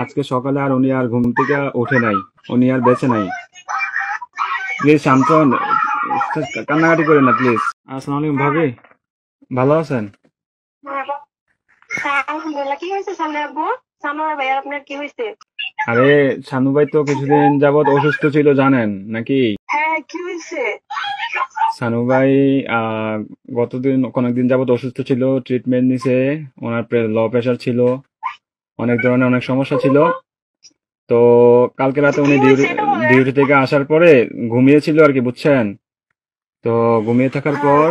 আজকে সকালে আর উনি আর ঘুম থেকে ওঠে নাই, উনি আর বেঁচে নাই। প্লিজ শান্ত হন, কান্নাকাটি করেন না প্লিজ। আসসালামু আলাইকুম ভাবি, ভালো আছেন? হ্যাঁ, আলহামদুলিল্লাহ। কি হয়েছে সামনে আব্বু? সানোয়ার ভাই, আর আপনার কি হয়েছে? আরে শানু ভাই তো কিছুদিন যাবত অসুস্থ ছিল জানেন নাকি? হ্যাঁ, কি হয়েছে? শানু ভাই কয়েকদিন যাবত অসুস্থ ছিল, ট্রিটমেন্ট নিছে। ওনার লো প্রেশার ছিল, অনেক ধরনের অনেক সমস্যা ছিল। তো কালকে রাতে কি উনি হয়েছে এটা বলেন। ডিউটি থেকে আসার পরে ঘুমিয়েছিল আর কি, বুঝছেন? তো ঘুমিয়ে থাকার হ্যাঁ, পর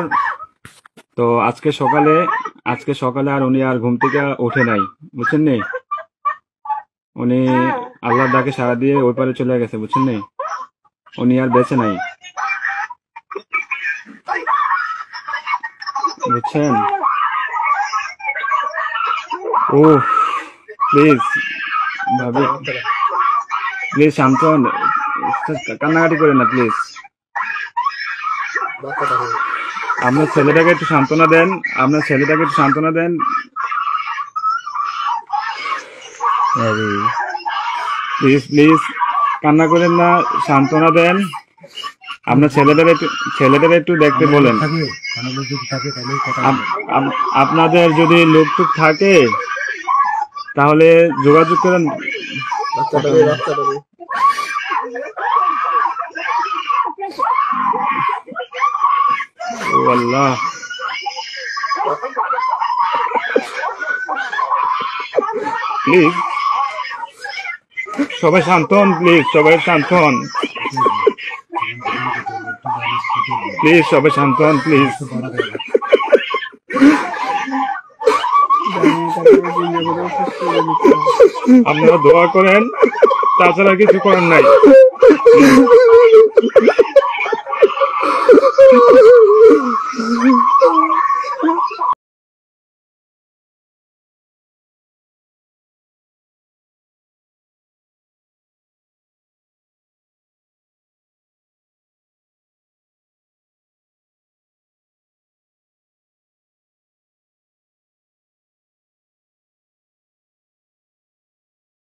তো আজকে সকালে আর উনি আর ঘুম থেকে ওঠে নাই, বুঝছেন নি? উনি হ্যাঁ। আল্লাহর ডাকে সাড়া দিয়ে ওই পারে চলে গেছে, বুঝছেন নি? উনি আর বেঁচে নাই, বুঝছেন? ও প্লিজ ভাবি, প্লিজ শান্ত হন, কান্নাকাটি করেন না প্লিজ। আপনার ছেলেটাকে একটু সান্ত্বনা দেন, আপনার ছেলেটাকে একটু সান্ত্বনা দেন। প্লিজ প্লিজ কান্না করেন না, সান্ত্বনা দেন। আপনার ছেলেটার একটু দেখতে বলেন। আপনাদের যদি লোকটুক থাকে তাহলে যোগাযোগ করেন। ও আল্লাহ, প্লিজ সবাই শান্ত হন, প্লিজ সবাই শান্ত হন, প্লিজ সবাই শান্ত হন, প্লিজ। আপনারা দোয়া করেন, তাছাড়া কিছু করার নাই।